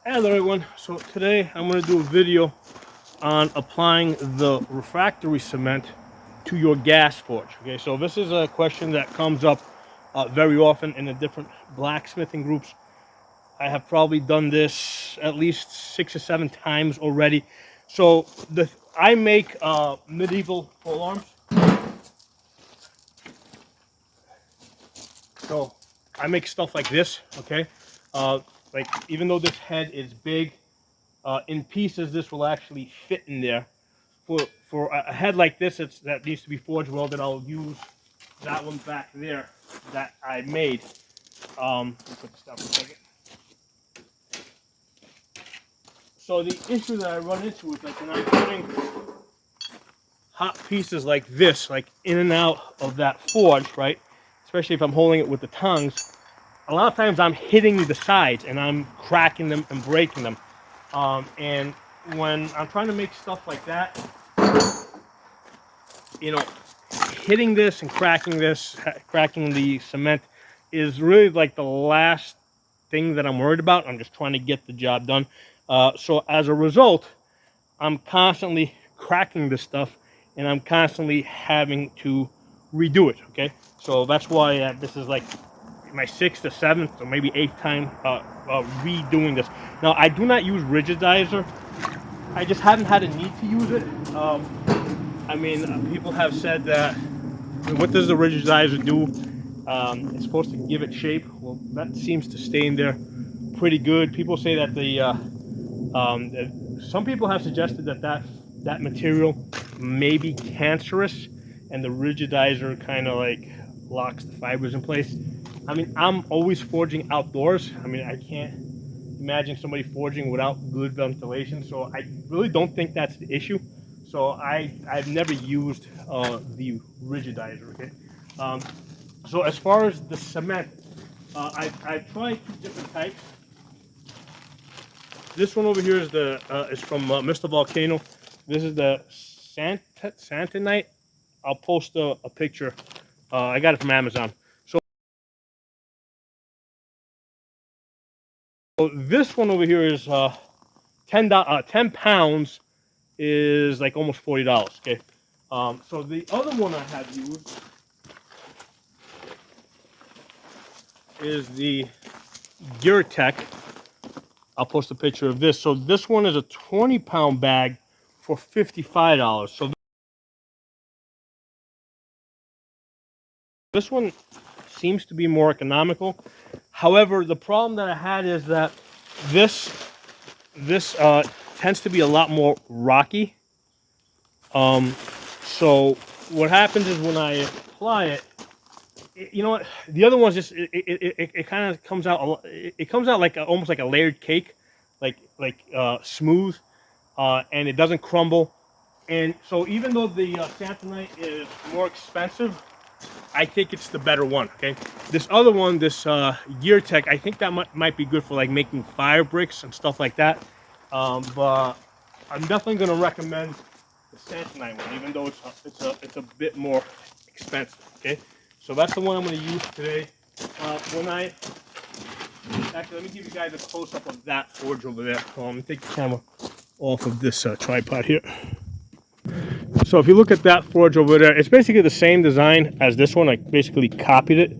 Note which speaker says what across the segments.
Speaker 1: Hello everyone, so today I'm going to do a video on applying the refractory cement to your gas forge. Okay, so this is a question that comes up very often in the different blacksmithing groups. I have probably done this at least 6 or 7 times already. So I make medieval pole arms. So I make stuff like this, okay? Like even though this head is big, in pieces, this will actually fit in there. For a head like this, that needs to be forge welded, I'll use that one back there that I made. Let me put this down for a second. So the issue that I run into is like when I'm putting hot pieces like this, like in and out of that forge, right? Especially if I'm holding it with the tongs, a lot of times I'm hitting the sides and I'm cracking them and breaking them. And when I'm trying to make stuff like that, you know, hitting this and cracking the cement is really like the last thing that I'm worried about. I'm just trying to get the job done. So as a result, I'm constantly cracking this stuff and I'm constantly having to redo it. Okay, so that's why this is like my 6th or 7th or maybe 8th time redoing this. Now I do not use rigidizer. I just haven't had a need to use it. I mean, people have said that, what does the rigidizer do? It's supposed to give it shape. Well, that seems to stay in there pretty good. People say that some people have suggested that material may be cancerous, and the rigidizer kind of like locks the fibers in place. I mean, I'm always forging outdoors. I mean, I can't imagine somebody forging without good ventilation, so I really don't think that's the issue. So I've never used the rigidizer. Okay. So as far as the cement, I've tried 2 different types. This one over here is from Mr. Volcano. This is the Santanite. I'll post a picture. I got it from Amazon. So this one over here is 10 pounds is like almost $40. Okay. So the other one I have used is the Tech. I'll post a picture of this. So this one is a 20-pound bag for $55. So this one seems to be more economical. However, the problem that I had is that this tends to be a lot more rocky. So what happens is when I apply it, you know what? The other one's just it kind of comes out. It comes out like almost like a layered cake, like smooth, and it doesn't crumble. And so even though the Santanite is more expensive, I think it's the better one. Okay, this other one, this Tech, I think that might be good for like making fire bricks and stuff like that. But I'm definitely going to recommend the Santanite one, even though it's a bit more expensive. Okay. So that's the one I'm going to use today. Actually, let me give you guys a close-up of that forge over there. Let me take the camera off of this tripod here. So if you look at that forge over there, it's basically the same design as this one. I basically copied it.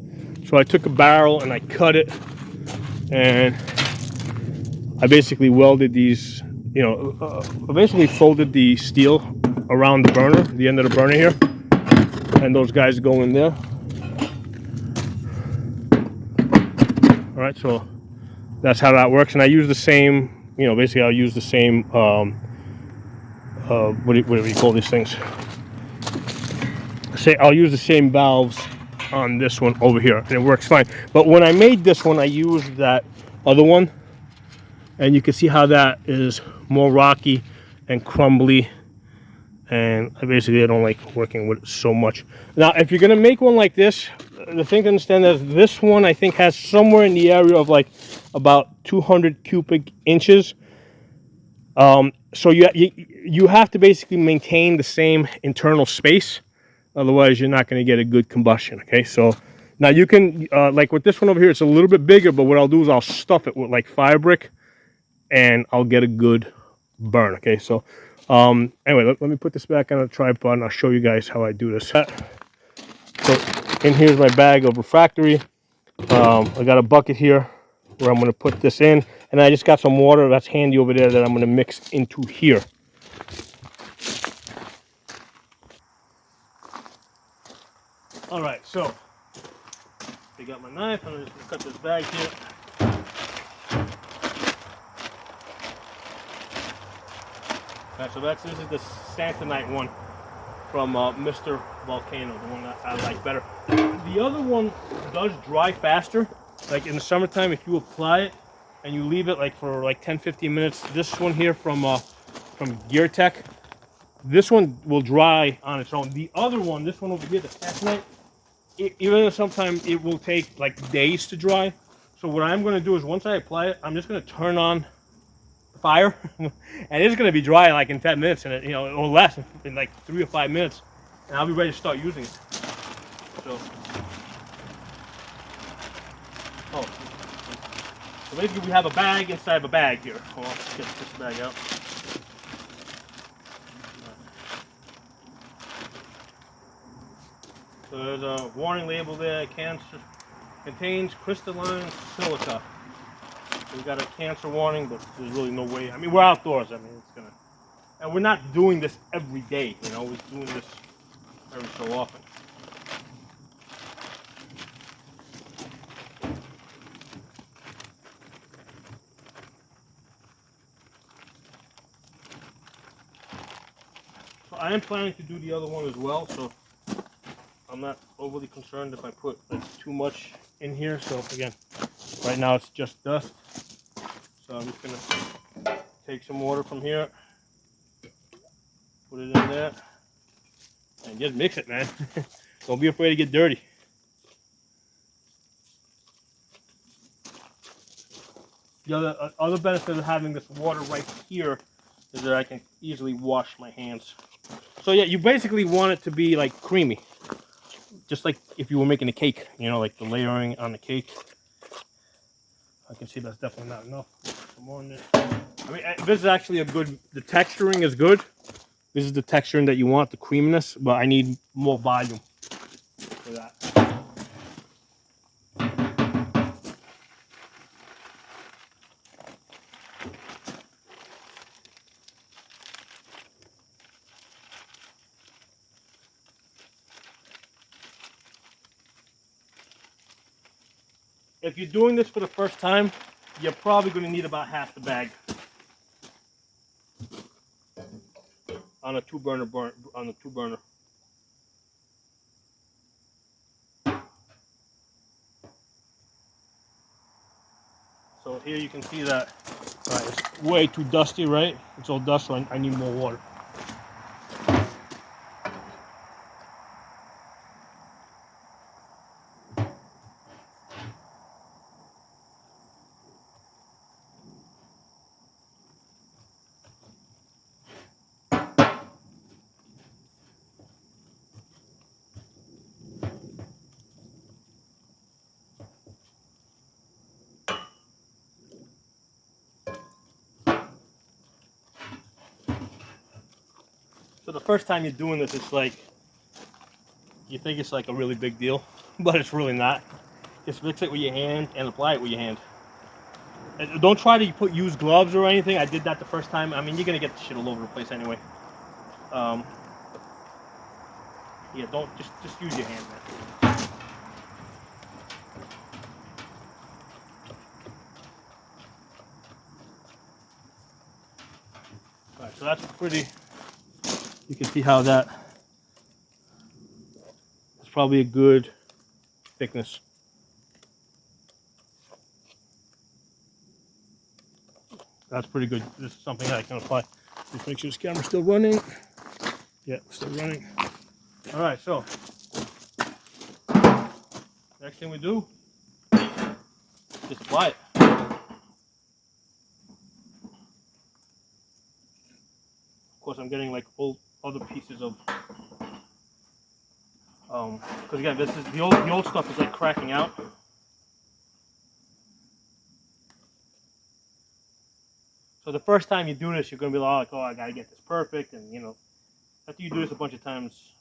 Speaker 1: So I took a barrel and I cut it, and I basically welded these, I basically folded the steel around the burner, the end of the burner here, and those guys go in there. All right, so that's how that works. And I use the same, basically I'll use the same, what do you call these things? I'll use the same valves on this one over here, and it works fine. But when I made this one, I used that other one, and you can see how that is more rocky and crumbly. And I don't like working with it so much. Now, if you're gonna make one like this, the thing to understand is this one I think has somewhere in the area of like about 200 cubic inches. So you have to basically maintain the same internal space, otherwise you're not going to get a good combustion. Okay, so now you can like with this one over here, it's a little bit bigger, but what I'll do is I'll stuff it with like fire brick, and I'll get a good burn. Okay, so anyway, let me put this back on a tripod and I'll show you guys how I do this. So in here's my bag of refractory. I got a bucket here where I'm going to put this in, and I just got some water that's handy over there that I'm going to mix into here. All right, so I got my knife. I'm just going to cut this bag here. All right, so this is the Santanite one from Mr. Volcano, the one that I like better. The other one does dry faster. Like in the summertime, if you apply it and you leave it like for like 10-15 minutes, this one here from Gear Tech, this one will dry on its own. The other one, this one over here, the Santanite, even though sometimes it will take like days to dry. So what I'm going to do is once I apply it, I'm just going to turn on the fire, and it's going to be dry like in 10 minutes, and or less, in like 3 or 5 minutes, and I'll be ready to start using it. So, so basically we have a bag inside of a bag here. Hold on, let's get this bag out. So there's a warning label there. Cancer contains crystalline silica. So we got a cancer warning, but there's really no way. I mean, we're outdoors. I mean, it's gonna, and we're not doing this every day. We're doing this every so often. So I am planning to do the other one as well. So I'm not overly concerned if I put like too much in here. So again, right now it's just dust. So I'm just gonna take some water from here, put it in there, and just mix it, man. Don't be afraid to get dirty. The other benefit of having this water right here is that I can easily wash my hands. So yeah, you basically want it to be like creamy, just like if you were making a cake, like the layering on the cake. I can see that's definitely not enough. Some more in there. I mean, this is actually a good, the texturing is good. This is the texturing that you want, the creaminess, but I need more volume for that. If you're doing this for the first time, you're probably going to need about half the bag on a two burner. So here you can see that it's way too dusty, right? It's all dust, so I need more water. So the first time you're doing this, it's like, you think it's like a really big deal, but it's really not. Just mix it with your hand and apply it with your hand. And don't try to use gloves or anything. I did that the first time. I mean, you're gonna get the shit all over the place anyway. Yeah, don't just use your hand, man. All right, so that's pretty. You can see how that's probably a good thickness. That's pretty good. This is something that I can apply. Just make sure this camera's still running. Yeah, still running. All right, so next thing we do, just apply it. Of course, I'm getting like old other pieces of, because again, this is the old stuff is like cracking out. So the first time you do this, you're gonna be like, oh, I gotta get this perfect, and you know, after you do this a bunch of times,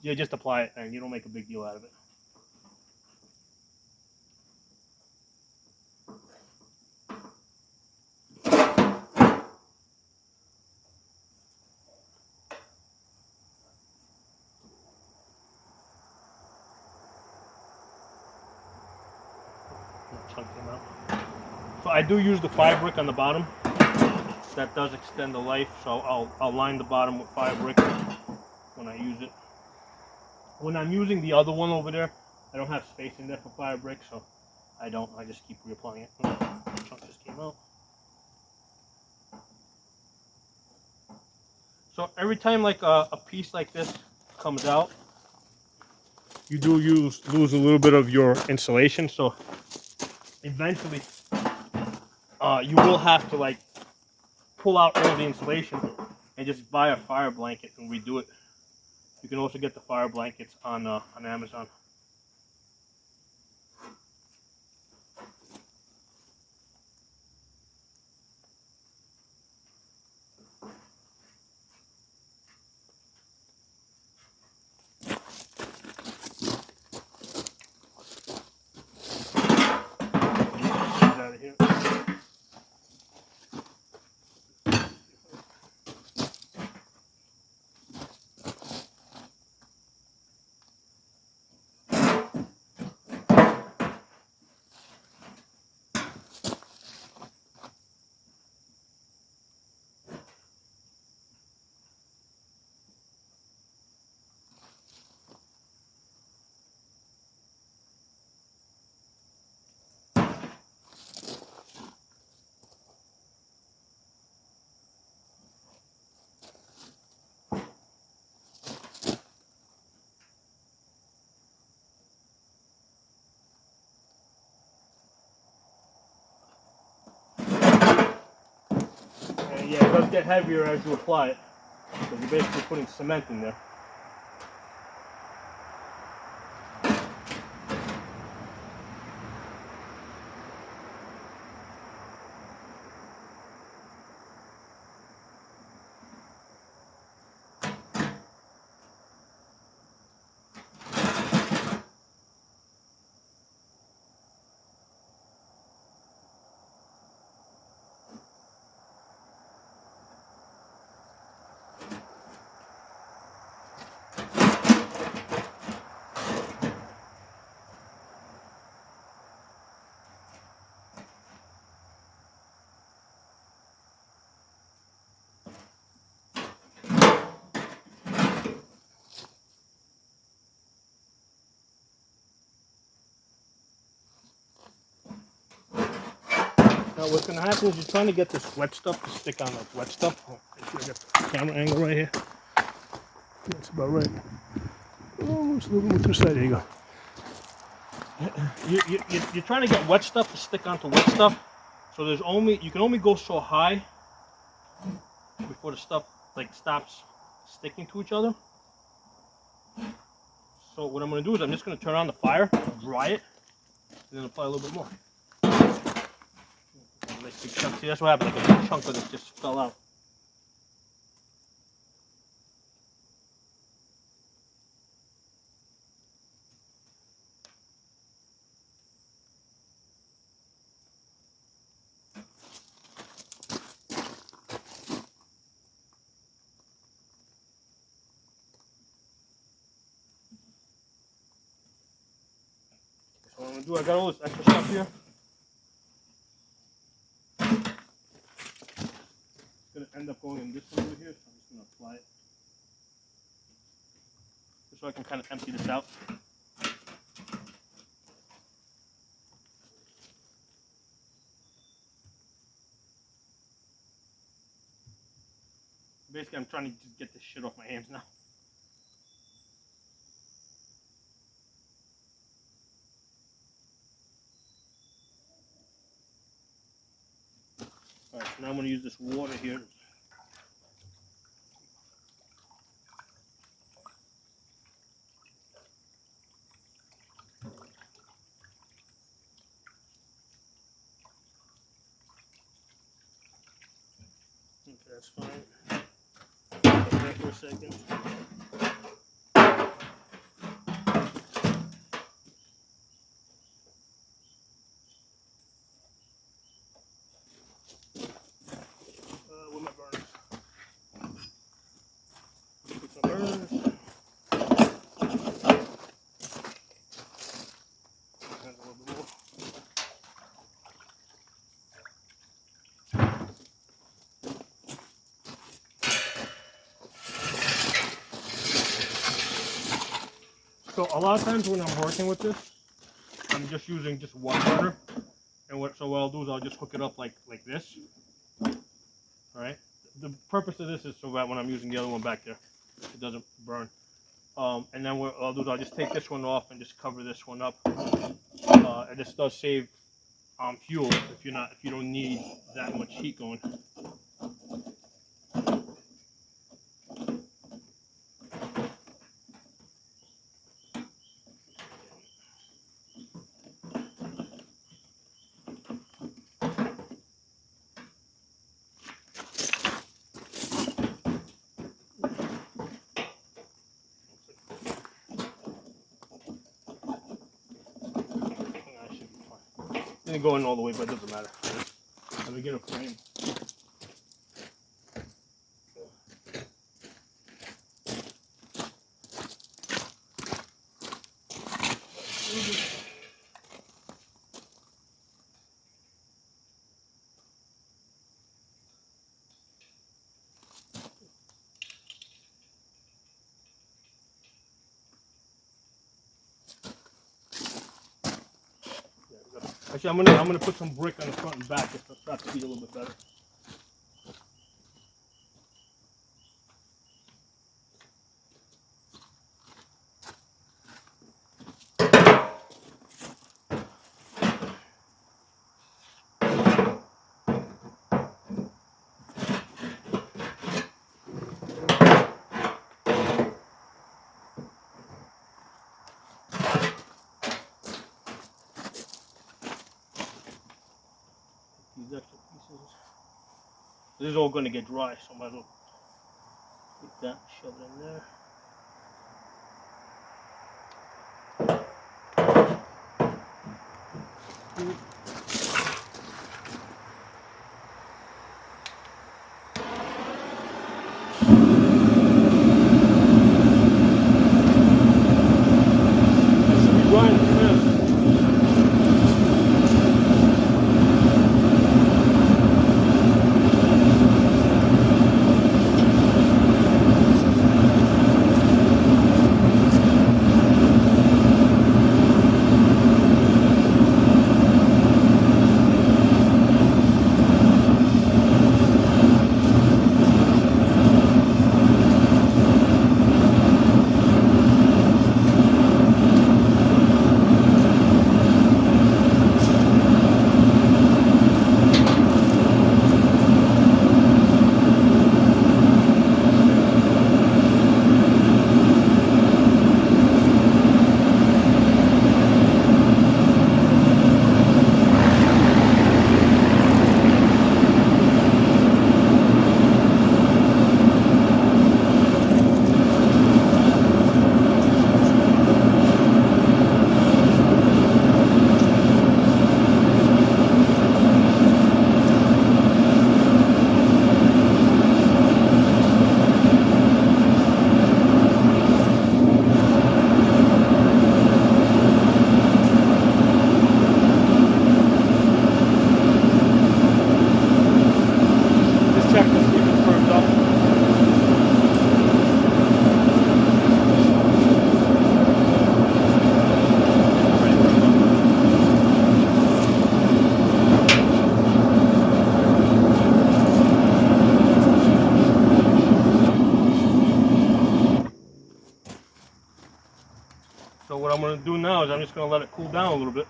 Speaker 1: you just apply it and you don't make a big deal out of it. Chunk came out. So I do use the 5 brick on the bottom. That does extend the life, so I'll line the bottom with 5 brick when I use it. When I'm using the other one over there, I don't have space in there for 5 brick, so I don't. I just keep reapplying it. Chunk just came out. So every time like a piece like this comes out, you do lose a little bit of your insulation. So eventually, you will have to like pull out all the insulation and just buy a fire blanket and redo it. You can also get the fire blankets on Amazon. Get out of here. And yeah, it does get heavier as you apply it, because you're basically putting cement in there. Now what's going to happen is you're trying to get this wet stuff to stick on the wet stuff. Oh, make sure I get the camera angle right here. That's about right. Almost a little bit to the side. There you go. You're trying to get wet stuff to stick onto wet stuff. So you can only go so high before the stuff like stops sticking to each other. So what I'm going to do is I'm just going to turn on the fire, dry it, and then apply a little bit more. Nice big chunk. See, that's what happened. Like a big chunk of this just fell out. So what I'm going to do, I got all this extra stuff here. It's going to end up going in this one over here, so I'm just going to apply it. Just so I can kind of empty this out. Basically, I'm trying to just get this shit off my hands now. Alright, so now I'm going to use this water here. That's fine. Put that for a second. Where my burners? Put some burners. And a little bit more. So a lot of times when I'm working with this, I'm just using just one burner, and what I'll do is I'll just hook it up like this. All right. The purpose of this is so that when I'm using the other one back there, it doesn't burn. And then what I'll do is I'll just take this one off and just cover this one up. And this does save fuel if you don't need that much heat going. Didn't go in all the way, but it doesn't matter. Let me get a frame. Actually, I'm gonna put some brick on the front and back just to trap the heat a little bit better. These extra pieces. This is all going to get dry, so I might as well take that, shove it in there. So what I'm going to do now is I'm just going to let it cool down a little bit.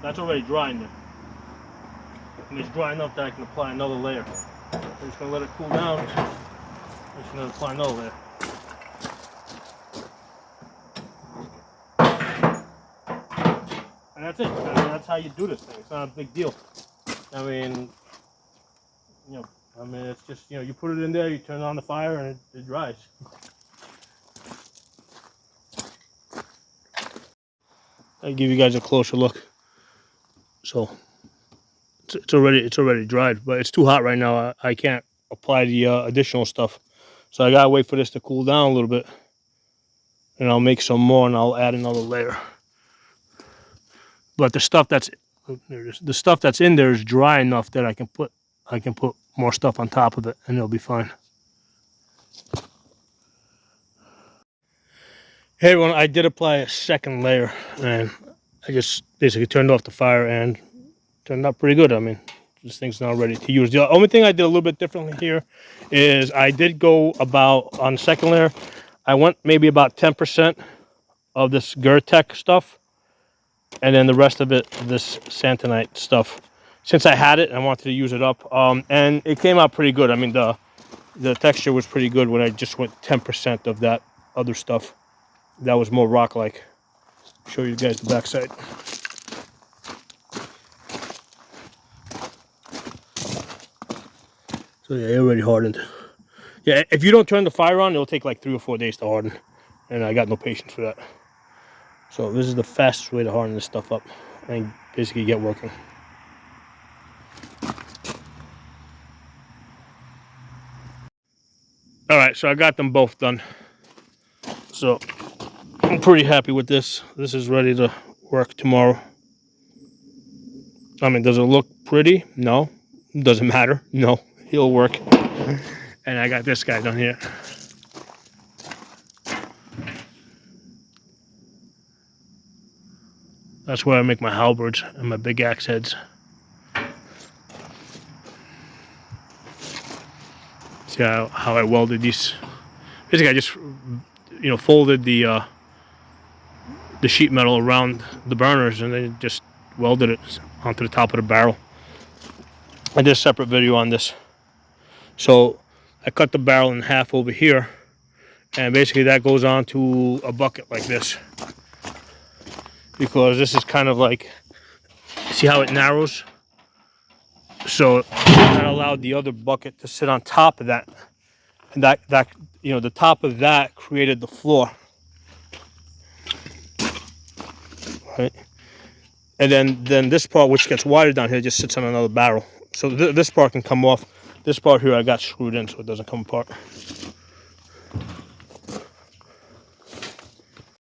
Speaker 1: That's already drying there. And it's dry enough that I can apply another layer. I'm just going to let it cool down. I'm just going to apply another layer. And that's it. I mean, that's how you do this thing. It's not a big deal. I mean, you know, I mean, it's just, you know, you put it in there, you turn on the fire, and it dries. I'll give you guys a closer look. So it's already dried, but it's too hot right now. I can't apply the additional stuff, so I gotta wait for this to cool down a little bit, and I'll make some more, and I'll add another layer. But the stuff that's in there is dry enough that I can put more stuff on top of it, and it'll be fine. Hey everyone, I did apply a second layer, and I just basically turned off the fire and turned out pretty good. I mean, this thing's now ready to use. The only thing I did a little bit differently here is I did go about, on the second layer, I went maybe about 10% of this Gertech stuff, and then the rest of it, this Santonite stuff. Since I had it, I wanted to use it up, and it came out pretty good. I mean, the texture was pretty good when I just went 10% of that other stuff. That was more rock-like. Show you guys the backside. So yeah, it already hardened. Yeah, if you don't turn the fire on, it'll take like 3 or 4 days to harden, and I got no patience for that. So this is the fastest way to harden this stuff up and basically get working. All right, so I got them both done. So I'm pretty happy with this. This is ready to work tomorrow. I mean, does it look pretty? No. Does it matter? No. It'll work. And I got this guy done here. That's where I make my halberds and my big axe heads. See how I welded these. Basically, I just, you know, folded the sheet metal around the burners and then just welded it onto the top of the barrel. I did a separate video on this. So I cut the barrel in half over here, and basically that goes onto a bucket like this, because this is kind of like, see how it narrows? So that allowed the other bucket to sit on top of that, and that you know, the top of that created the floor, right? And then this part, which gets wider down here, just sits on another barrel. So this part can come off. This part here I got screwed in so it doesn't come apart.